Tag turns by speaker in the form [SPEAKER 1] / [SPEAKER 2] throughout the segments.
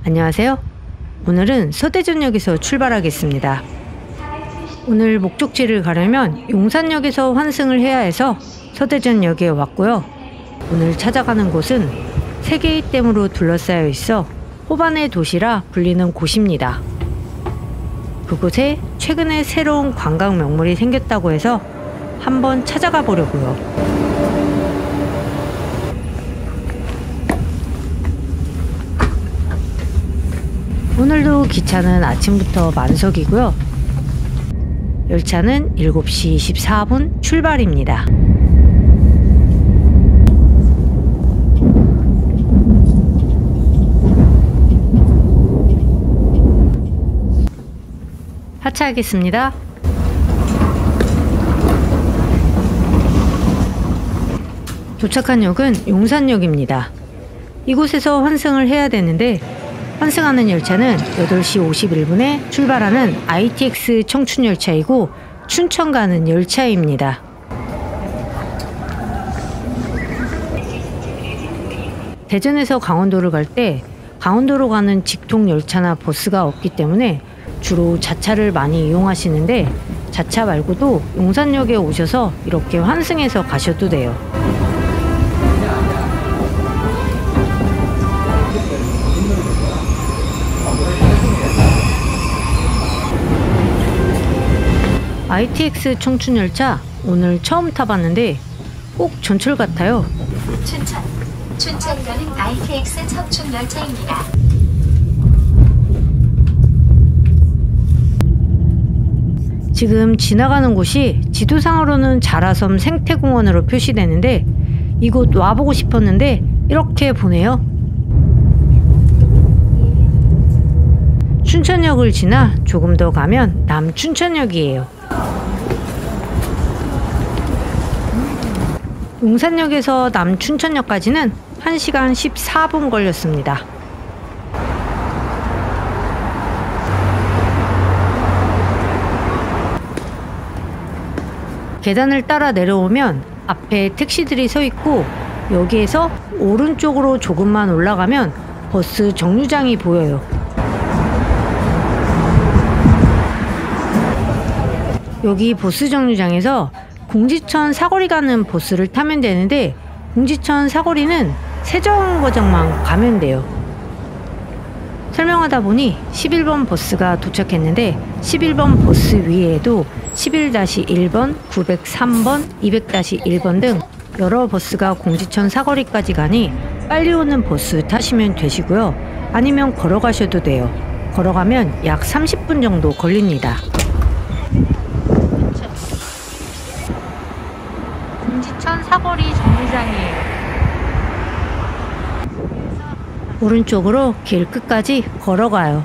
[SPEAKER 1] 안녕하세요. 오늘은 서대전역에서 출발하겠습니다. 오늘 목적지를 가려면 용산역에서 환승을 해야 해서 서대전역에 왔고요. 오늘 찾아가는 곳은 세 개의 댐으로 둘러싸여 있어 호반의 도시라 불리는 곳입니다. 그곳에 최근에 새로운 관광 명물이 생겼다고 해서 한번 찾아가 보려고요. 오늘도 기차는 아침부터 만석이고요. 열차는 7시 24분 출발입니다. 하차하겠습니다. 도착한 역은 용산역입니다. 이곳에서 환승을 해야 되는데 환승하는 열차는 8시 51분에 출발하는 ITX 청춘열차이고 춘천 가는 열차입니다. 대전에서 강원도를 갈 때 강원도로 가는 직통 열차나 버스가 없기 때문에 주로 자차를 많이 이용하시는데 자차 말고도 용산역에 오셔서 이렇게 환승해서 가셔도 돼요. ITX 청춘열차 오늘 처음 타봤는데 꼭 전철 같아요.
[SPEAKER 2] 춘천 가는 ITX 청춘열차입니다.
[SPEAKER 1] 지금 지나가는 곳이 지도상으로는 자라섬 생태공원으로 표시되는데 이곳 와보고 싶었는데 이렇게 보네요. 춘천역을 지나 조금 더 가면 남춘천역이에요. 용산역에서 남춘천역까지는 1시간 14분 걸렸습니다. 계단을 따라 내려오면 앞에 택시들이 서 있고 여기에서 오른쪽으로 조금만 올라가면 버스 정류장이 보여요. 여기 버스 정류장에서 공지천 사거리 가는 버스를 타면 되는데 공지천 사거리는 세정거장만 가면 돼요. 설명하다 보니 11번 버스가 도착했는데 11번 버스 위에도 11-1번, 903번, 200-1번 등 여러 버스가 공지천 사거리까지 가니 빨리 오는 버스 타시면 되시고요. 아니면 걸어가셔도 돼요. 걸어가면 약 30분 정도 걸립니다. 공지천 사거리 정류장이에요. 오른쪽으로 길 끝까지 걸어가요.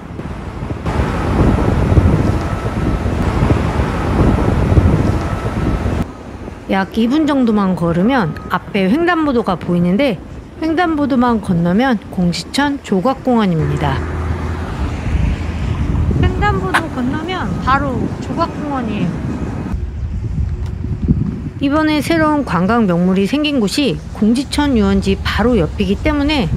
[SPEAKER 1] 약 2분 정도만 걸으면 앞에 횡단보도가 보이는데 횡단보도만 건너면 공지천 조각공원입니다. 횡단보도 건너면 바로 조각공원이에요. 이번에 새로운 관광 명물이 생긴 곳이 공지천 유원지 바로 옆이기 때문에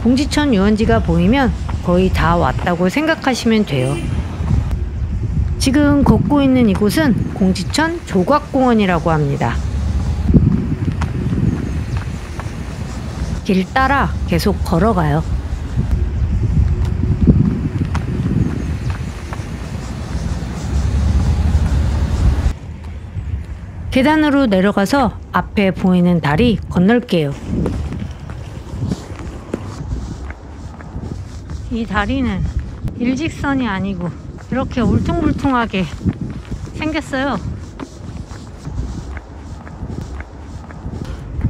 [SPEAKER 1] 공지천 유원지가 보이면 거의 다 왔다고 생각하시면 돼요. 지금 걷고 있는 이곳은 공지천 조각공원이라고 합니다. 길 따라 계속 걸어가요. 계단으로 내려가서 앞에 보이는 다리 건널게요. 이 다리는 일직선이 아니고 이렇게 울퉁불퉁하게 생겼어요.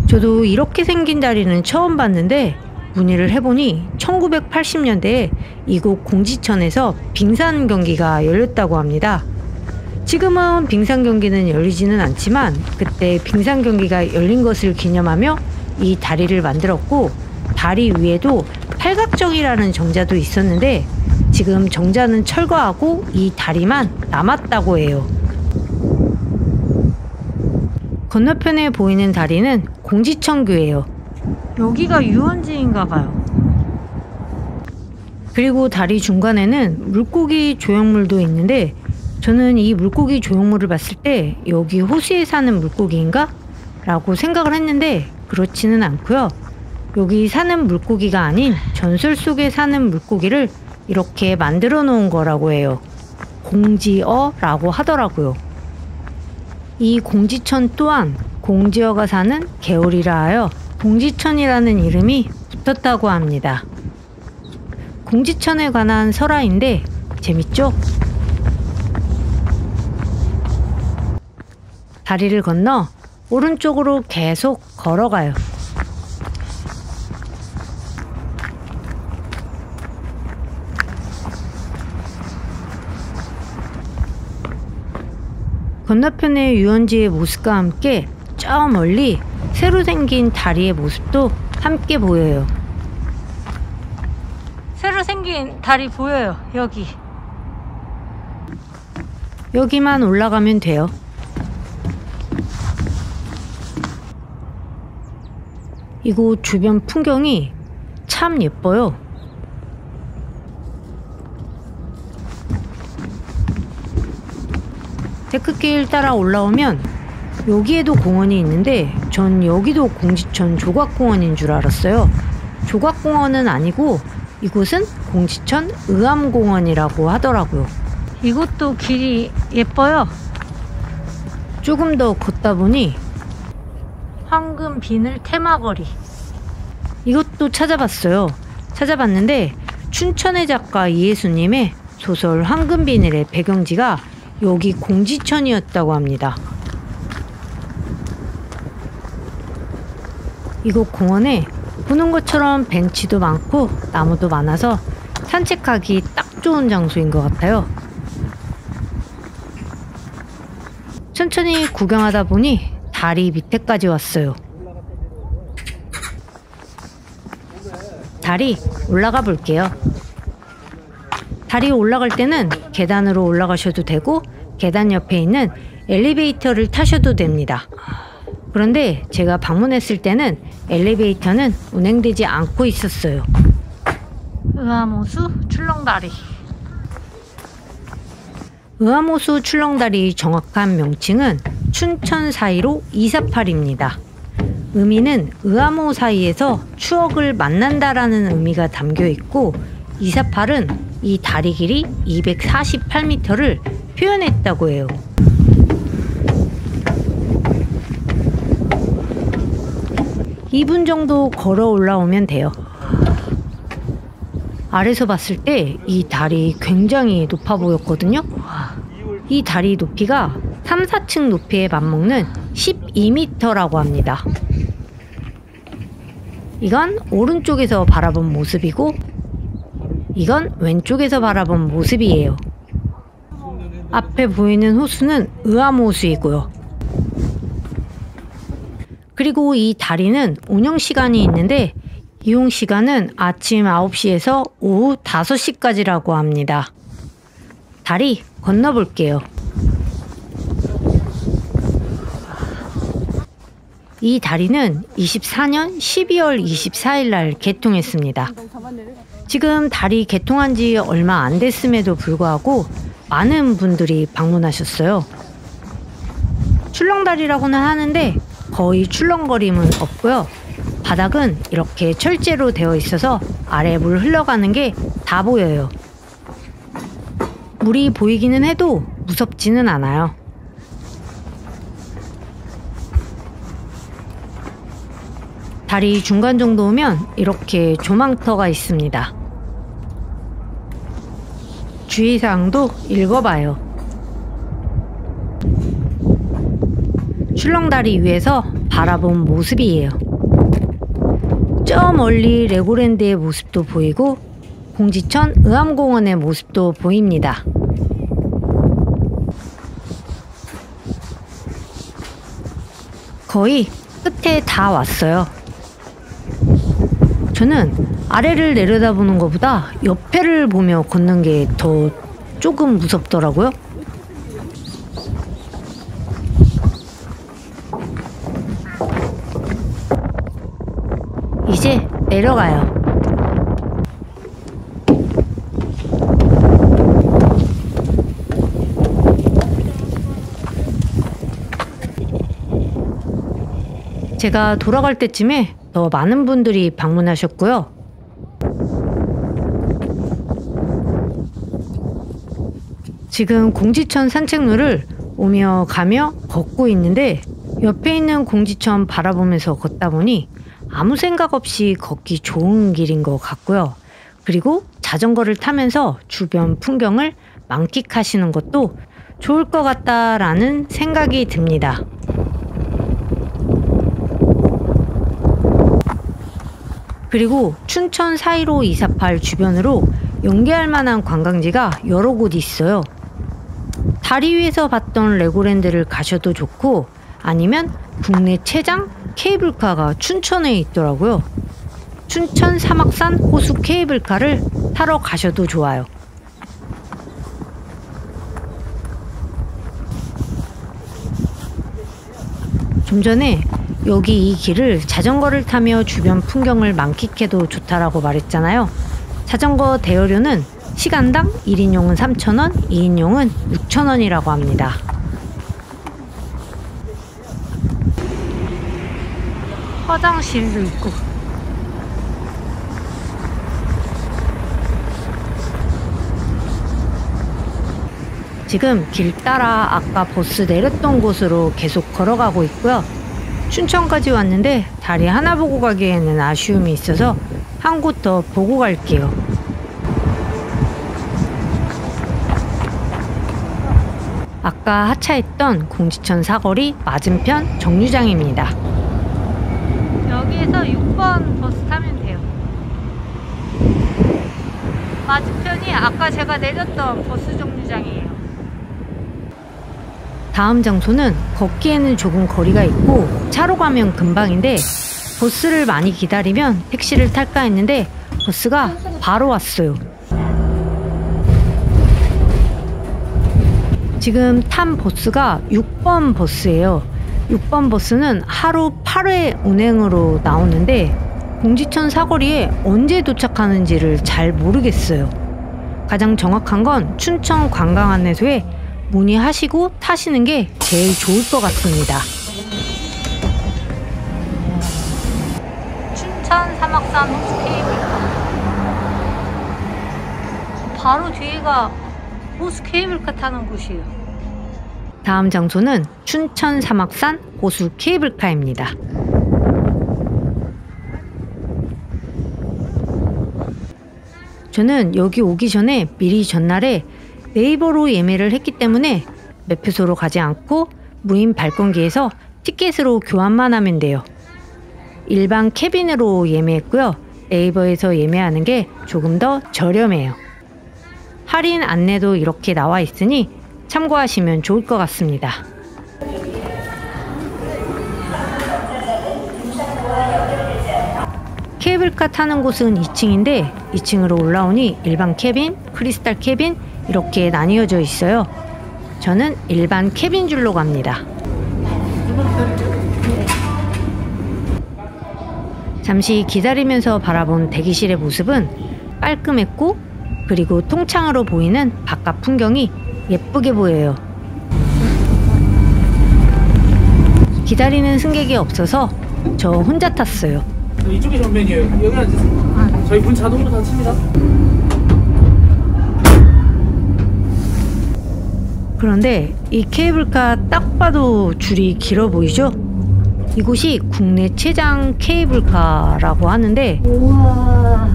[SPEAKER 1] 저도 이렇게 생긴 다리는 처음 봤는데 문의를 해보니 1980년대에 이곳 공지천에서 빙산 경기가 열렸다고 합니다. 지금은 빙산 경기는 열리지는 않지만 그때 빙산 경기가 열린 것을 기념하며 이 다리를 만들었고 다리 위에도 팔각정이라는 정자도 있었는데 지금 정자는 철거하고 이 다리만 남았다고 해요. 건너편에 보이는 다리는 공지천교예요. 여기가 유원지인가 봐요. 그리고 다리 중간에는 물고기 조형물도 있는데 저는 이 물고기 조형물을 봤을 때 여기 호수에 사는 물고기인가? 라고 생각을 했는데 그렇지는 않고요. 여기 사는 물고기가 아닌 전설 속에 사는 물고기를 이렇게 만들어 놓은 거라고 해요. 공지어라고 하더라고요. 이 공지천 또한 공지어가 사는 개울이라 하여 공지천이라는 이름이 붙었다고 합니다. 공지천에 관한 설화인데 재밌죠? 다리를 건너 오른쪽으로 계속 걸어가요. 건너편의 유원지의 모습과 함께 저 멀리 새로 생긴 다리의 모습도 함께 보여요. 새로 생긴 다리 보여요. 여기만 올라가면 돼요. 이곳 주변 풍경이 참 예뻐요. 데크길 따라 올라오면 여기에도 공원이 있는데 전 여기도 공지천 조각공원인 줄 알았어요. 조각공원은 아니고 이곳은 공지천 의암공원이라고 하더라고요. 이곳도 길이 예뻐요. 조금 더 걷다 보니 황금 비늘 테마거리, 이것도 찾아봤는데 춘천의 작가 이혜수님의 소설 황금 비늘의 배경지가 여기 공지천이었다고 합니다. 이곳 공원에 보는 것처럼 벤치도 많고 나무도 많아서 산책하기 딱 좋은 장소인 것 같아요. 천천히 구경하다 보니 다리 밑에까지 왔어요. 다리 올라가 볼게요. 다리 올라갈 때는 계단으로 올라가셔도 되고 계단 옆에 있는 엘리베이터를 타셔도 됩니다. 그런데 제가 방문했을 때는 엘리베이터는 운행되지 않고 있었어요. 의암호수 출렁다리. 의암호수 출렁다리 정확한 명칭은 춘천 사이로 248입니다. 의미는 의암호 사이에서 추억을 만난다라는 의미가 담겨 있고 248은 이 다리 길이 248m를 표현했다고 해요. (2분) 정도 걸어 올라오면 돼요. 아래서 봤을 때 이 다리 굉장히 높아 보였거든요. 이 다리 높이가 3, 4층 높이에 맞먹는 12m라고 합니다. 이건 오른쪽에서 바라본 모습이고 이건 왼쪽에서 바라본 모습이에요. 앞에 보이는 호수는 의암호수이고요. 그리고 이 다리는 운영시간이 있는데 이용시간은 아침 9시에서 오후 5시까지라고 합니다. 다리 건너볼게요. 이 다리는 24년 12월 24일 날 개통했습니다. 지금 다리 개통한 지 얼마 안 됐음에도 불구하고 많은 분들이 방문하셨어요. 출렁다리라고는 하는데 거의 출렁거림은 없고요. 바닥은 이렇게 철제로 되어 있어서 아래 물 흘러가는 게 다 보여요. 물이 보이기는 해도 무섭지는 않아요. 다리 중간 정도 오면 이렇게 조망터가 있습니다. 주의사항도 읽어봐요. 출렁다리 위에서 바라본 모습이에요. 저 멀리 레고랜드의 모습도 보이고 공지천 의암공원의 모습도 보입니다. 거의 끝에 다 왔어요. 저는 아래를 내려다보는 것보다 옆에를 보며 걷는 게 더 조금 무섭더라고요. 이제 내려가요. 제가 돌아갈 때쯤에 더 많은 분들이 방문하셨고요. 지금 공지천 산책로를 오며 가며 걷고 있는데 옆에 있는 공지천 바라보면서 걷다 보니 아무 생각 없이 걷기 좋은 길인 것 같고요. 그리고 자전거를 타면서 주변 풍경을 만끽하시는 것도 좋을 것 같다라는 생각이 듭니다. 그리고 춘천 415 248 주변으로 연계할 만한 관광지가 여러 곳 있어요. 다리 위에서 봤던 레고랜드를 가셔도 좋고 아니면 국내 최장 케이블카가 춘천에 있더라고요. 춘천 사막산 호수 케이블카를 타러 가셔도 좋아요. 좀 전에 여기 이 길을 자전거를 타며 주변 풍경을 만끽해도 좋다라고 말했잖아요. 자전거 대여료는 시간당 1인용은 3,000원, 2인용은 6,000원이라고 합니다. 화장실도 있고. 지금 길 따라 아까 버스 내렸던 곳으로 계속 걸어가고 있고요. 춘천까지 왔는데 다리 하나 보고 가기에는 아쉬움이 있어서 한 곳 더 보고 갈게요. 아까 하차했던 공지천 사거리 맞은편 정류장입니다. 여기에서 6번 버스 타면 돼요. 맞은편이 아까 제가 내렸던 버스 정류장이에요. 다음 장소는 걷기에는 조금 거리가 있고 차로 가면 금방인데 버스를 많이 기다리면 택시를 탈까 했는데 버스가 바로 왔어요. 지금 탄 버스가 6번 버스예요. 6번 버스는 하루 8회 운행으로 나오는데 공지천 사거리에 언제 도착하는지를 잘 모르겠어요. 가장 정확한 건 춘천 관광안내소에 문의하시고 타시는 게 제일 좋을 것 같습니다. 춘천 사막산 호수 케이블카. 바로 뒤에가 호수 케이블카 타는 곳이에요. 다음 장소는 춘천 사막산 호수 케이블카입니다. 저는 여기 오기 전에 미리 전날에 네이버로 예매를 했기 때문에 매표소로 가지 않고 무인 발권기에서 티켓으로 교환만 하면 돼요. 일반 캐빈으로 예매했고요. 네이버에서 예매하는 게 조금 더 저렴해요. 할인 안내도 이렇게 나와 있으니 참고하시면 좋을 것 같습니다. 케이블카 타는 곳은 2층인데 2층으로 올라오니 일반 캐빈, 크리스탈 캐빈 이렇게 나뉘어져 있어요. 저는 일반 캐빈 줄로 갑니다. 잠시 기다리면서 바라본 대기실의 모습은 깔끔했고 그리고 통창으로 보이는 바깥 풍경이 예쁘게 보여요. 기다리는 승객이 없어서 저 혼자 탔어요.
[SPEAKER 3] 이쪽이 전면이에요. 여기 앉으세요. 저희 문 자동으로 닫힙니다.
[SPEAKER 1] 그런데 이 케이블카 딱 봐도 줄이 길어 보이죠? 이곳이 국내 최장 케이블카라고 하는데 우와.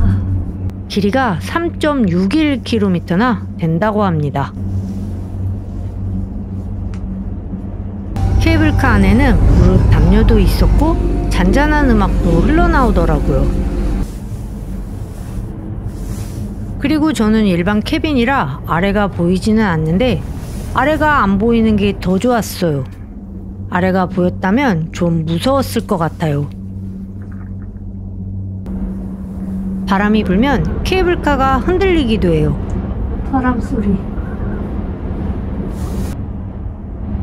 [SPEAKER 1] 길이가 3.61km나 된다고 합니다. 케이블카 안에는 무릎 담요도 있었고 잔잔한 음악도 흘러나오더라고요. 그리고 저는 일반 캐빈이라 아래가 보이지는 않는데 아래가 안 보이는 게 더 좋았어요. 아래가 보였다면 좀 무서웠을 것 같아요. 바람이 불면 케이블카가 흔들리기도 해요. 바람 소리.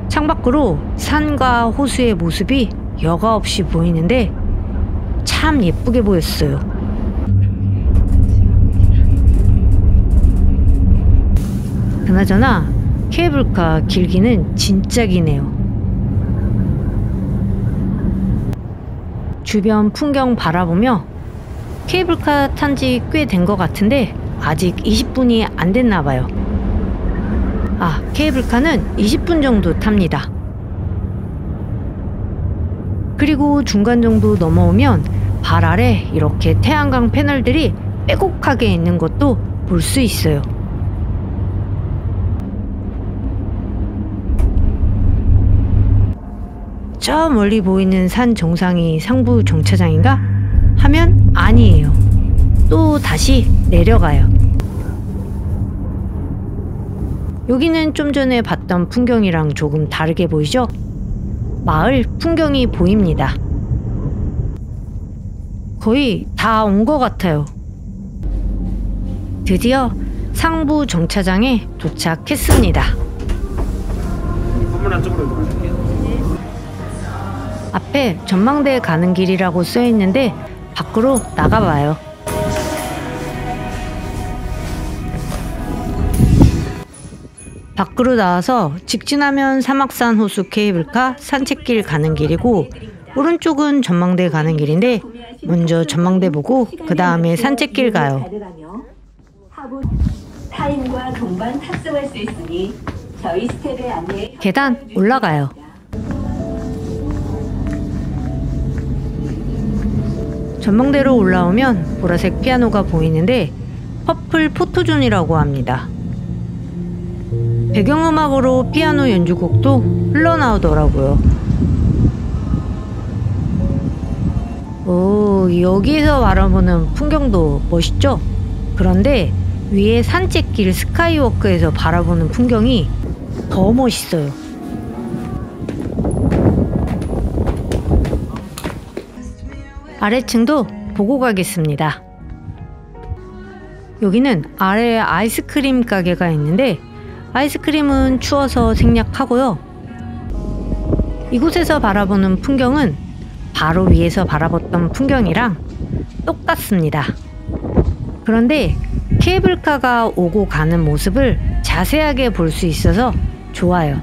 [SPEAKER 1] 창밖으로 산과 호수의 모습이 여과 없이 보이는데 참 예쁘게 보였어요. 그나저나 케이블카 길기는 진짜 기네요. 주변 풍경 바라보며 케이블카 탄 지 꽤 된 것 같은데 아직 20분이 안 됐나 봐요. 케이블카는 20분 정도 탑니다. 그리고 중간 정도 넘어오면 발 아래 이렇게 태양광 패널들이 빼곡하게 있는 것도 볼 수 있어요. 저 멀리 보이는 산 정상이 상부 정차장인가? 하면 아니에요. 또 다시 내려가요. 여기는 좀 전에 봤던 풍경이랑 조금 다르게 보이죠? 마을 풍경이 보입니다. 거의 다 온 것 같아요. 드디어 상부 정차장에 도착했습니다.
[SPEAKER 3] 건물 안쪽으로 들어갈게요.
[SPEAKER 1] 앞에 전망대에 가는 길이라고 써 있는데 밖으로 나가봐요. 밖으로 나와서 직진하면 사막산 호수 케이블카 산책길 가는 길이고, 오른쪽은 전망대 가는 길인데 먼저 전망대 보고 그 다음에 산책길 가요.
[SPEAKER 4] 타인과 동반 탑승할 수 있으니 저희 스텝의 안내에
[SPEAKER 1] 계단 올라가요. 전망대로 올라오면 보라색 피아노가 보이는데 퍼플 포토존이라고 합니다. 배경음악으로 피아노 연주곡도 흘러나오더라고요. 오, 여기서 바라보는 풍경도 멋있죠? 그런데 위에 산책길 스카이워크에서 바라보는 풍경이 더 멋있어요. 아래층도 보고 가겠습니다. 여기는 아래에 아이스크림 가게가 있는데 아이스크림은 추워서 생략하고요. 이곳에서 바라보는 풍경은 바로 위에서 바라봤던 풍경이랑 똑같습니다. 그런데 케이블카가 오고 가는 모습을 자세하게 볼 수 있어서 좋아요.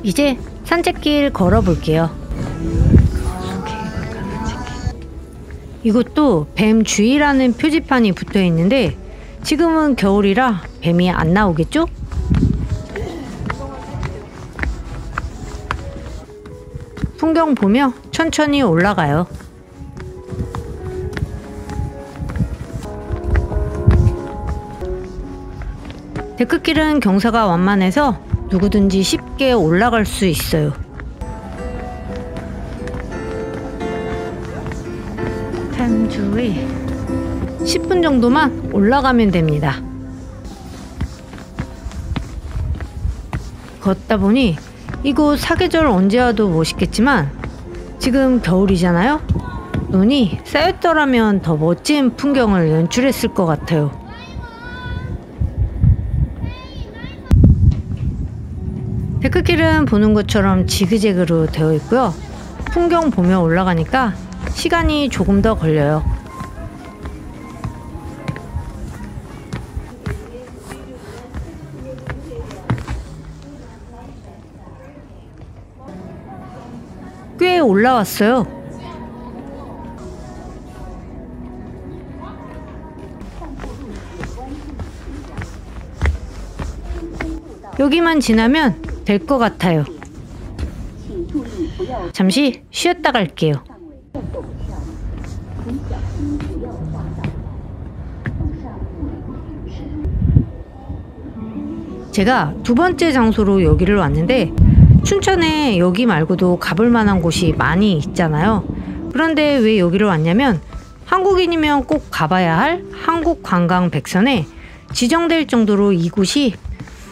[SPEAKER 1] 이제 산책길 걸어볼게요. 이곳도 뱀 주의라는 표지판이 붙어 있는데 지금은 겨울이라 뱀이 안 나오겠죠? 풍경 보며 천천히 올라가요. 데크길은 경사가 완만해서 누구든지 쉽게 올라갈 수 있어요. 탄주의 10분 정도만 올라가면 됩니다. 걷다 보니 이곳 사계절 언제 와도 멋있겠지만 지금 겨울이잖아요? 눈이 쌓였더라면 더 멋진 풍경을 연출했을 것 같아요. 데크길은 보는 것처럼 지그재그로 되어 있고요. 풍경 보며 올라가니까 시간이 조금 더 걸려요. 꽤 올라왔어요. 여기만 지나면 될 것 같아요. 잠시 쉬었다 갈게요. 제가 두 번째 장소로 여기를 왔는데 춘천에 여기 말고도 가볼 만한 곳이 많이 있잖아요. 그런데 왜 여기를 왔냐면 한국인이면 꼭 가봐야 할 한국관광100선에 지정될 정도로 이곳이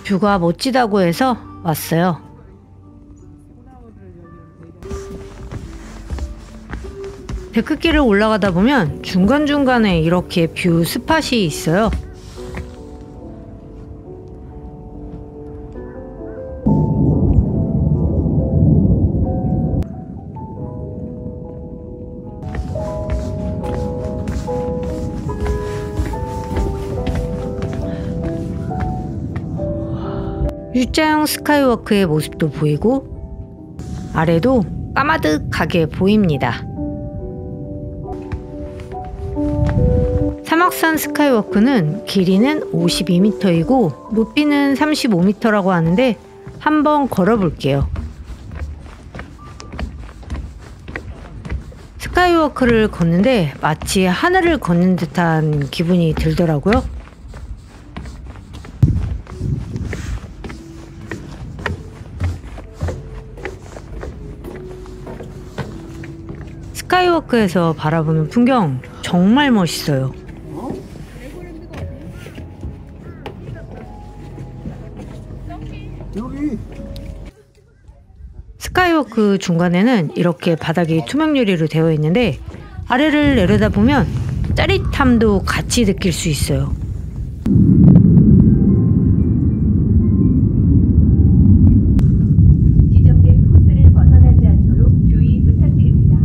[SPEAKER 1] 뷰가 멋지다고 해서 왔어요. 데크길을 올라가다 보면 중간중간에 이렇게 뷰 스팟이 있어요. U자형 스카이워크의 모습도 보이고 아래도 까마득하게 보입니다. 사막산 스카이워크는 길이는 52m이고 높이는 35m라고 하는데 한번 걸어볼게요. 스카이워크를 걷는데 마치 하늘을 걷는 듯한 기분이 들더라고요. 스카이워크에서 바라보는 풍경 정말 멋있어요. 스카이워크 중간에는 이렇게 바닥이 투명 유리로 되어 있는데 아래를 내려다보면 짜릿함도 같이 느낄 수 있어요.
[SPEAKER 4] 지정된 코스를 벗어나지 않도록 주의 부탁드립니다.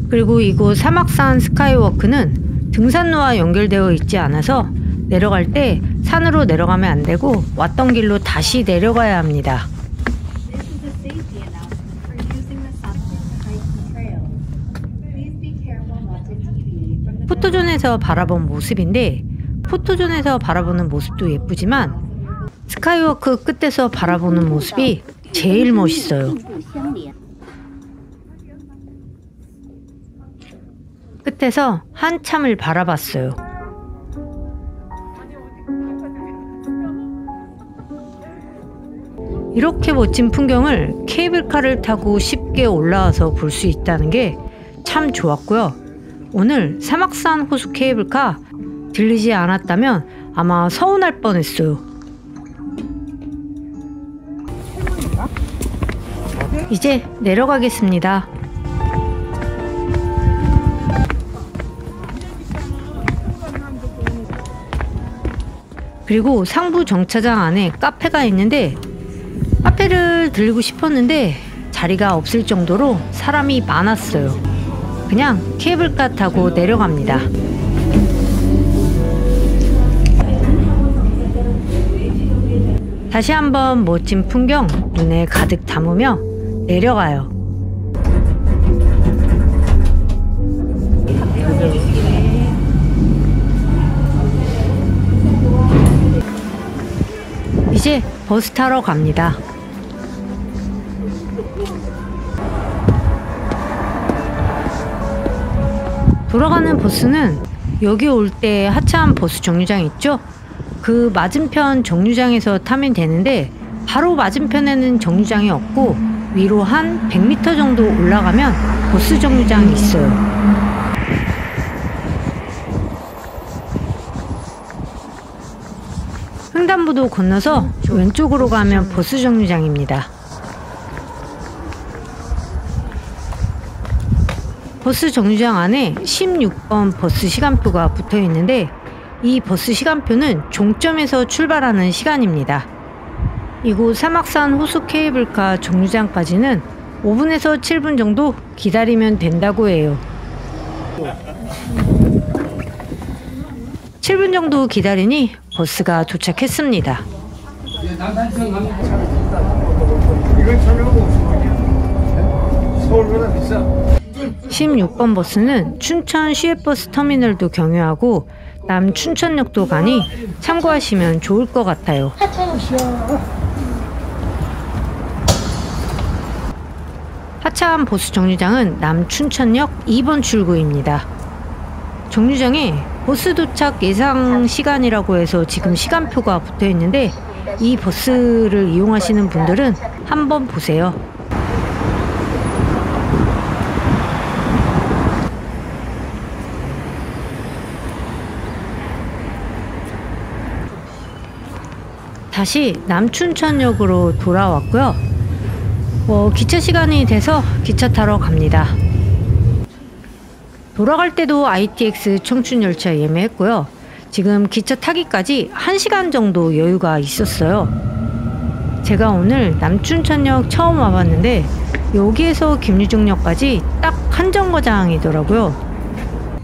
[SPEAKER 1] 그리고 이곳 사막산 스카이워크는 등산로와 연결되어 있지 않아서 내려갈 때 산으로 내려가면 안 되고 왔던 길로 다시 내려가야 합니다. 포토존에서 바라본 모습인데 포토존에서 바라보는 모습도 예쁘지만 스카이워크 끝에서 바라보는 모습이 제일 멋있어요. 끝에서 한참을 바라봤어요. 이렇게 멋진 풍경을 케이블카를 타고 쉽게 올라와서 볼 수 있다는 게 참 좋았고요. 오늘 사막산 호수 케이블카 들리지 않았다면 아마 서운할 뻔했어요. 이제 내려가겠습니다. 그리고 상부 정차장 안에 카페가 있는데 카페를 들리고 싶었는데 자리가 없을 정도로 사람이 많았어요. 그냥 케이블카 타고 내려갑니다. 다시 한번 멋진 풍경 눈에 가득 담으며 내려가요. 이제 버스 타러 갑니다. 돌아가는 버스는 여기 올 때 하참 버스 정류장 있죠? 그 맞은편 정류장에서 타면 되는데 바로 맞은편에는 정류장이 없고 위로 한 100m 정도 올라가면 버스 정류장이 있어요. 횡단보도 건너서 왼쪽으로 가면 버스 정류장입니다. 버스 정류장 안에 16번 버스 시간표가 붙어 있는데 이 버스 시간표는 종점에서 출발하는 시간입니다. 이곳 사막산 호수 케이블카 정류장까지는 5분에서 7분 정도 기다리면 된다고 해요. 7분 정도 기다리니 버스가 도착했습니다.
[SPEAKER 5] 이걸 찾아보고 서울보다 비싸.
[SPEAKER 1] 16번 버스는 춘천 시외버스 터미널도 경유하고 남춘천역도 가니 참고하시면 좋을 것 같아요. 하차한 버스 정류장은 남춘천역 2번 출구입니다. 정류장에 버스 도착 예상 시간이라고 해서 지금 시간표가 붙어 있는데 이 버스를 이용하시는 분들은 한번 보세요. 다시 남춘천역으로 돌아왔고요. 기차 시간이 돼서 기차 타러 갑니다. 돌아갈 때도 ITX 청춘열차 예매했고요. 지금 기차 타기까지 1시간 정도 여유가 있었어요. 제가 오늘 남춘천역 처음 와봤는데 여기에서 김유정역까지 딱 한 정거장이더라고요.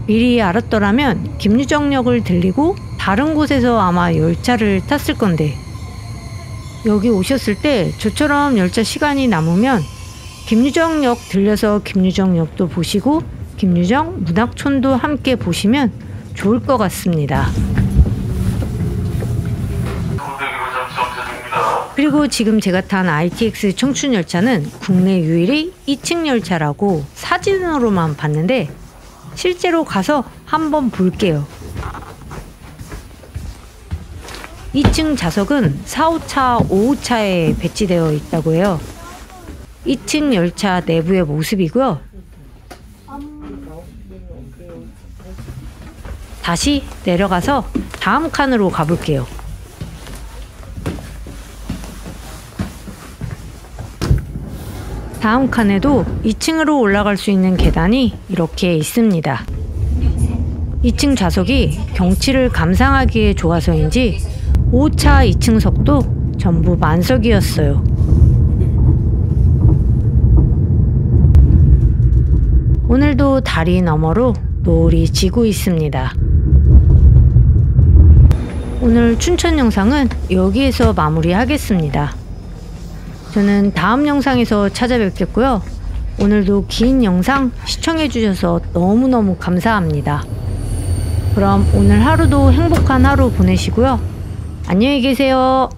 [SPEAKER 1] 미리 알았더라면 김유정역을 들리고 다른 곳에서 아마 열차를 탔을 건데 여기 오셨을 때 저처럼 열차 시간이 남으면 김유정역 들려서 김유정역도 보시고 김유정 문학촌도 함께 보시면 좋을 것 같습니다. 그리고 지금 제가 탄 ITX 청춘열차는 국내 유일의 2층 열차라고 사진으로만 봤는데 실제로 가서 한번 볼게요. 2층 좌석은 4호차, 5호차에 배치되어 있다고 해요. 2층 열차 내부의 모습이고요. 다시 내려가서 다음 칸으로 가볼게요. 다음 칸에도 2층으로 올라갈 수 있는 계단이 이렇게 있습니다. 2층 좌석이 경치를 감상하기에 좋아서인지 5차 2층석도 전부 만석이었어요. 오늘도 다리 너머로 노을이 지고 있습니다. 오늘 춘천 영상은 여기에서 마무리하겠습니다. 저는 다음 영상에서 찾아뵙겠고요. 오늘도 긴 영상 시청해주셔서 너무너무 감사합니다. 그럼 오늘 하루도 행복한 하루 보내시고요. 안녕히 계세요.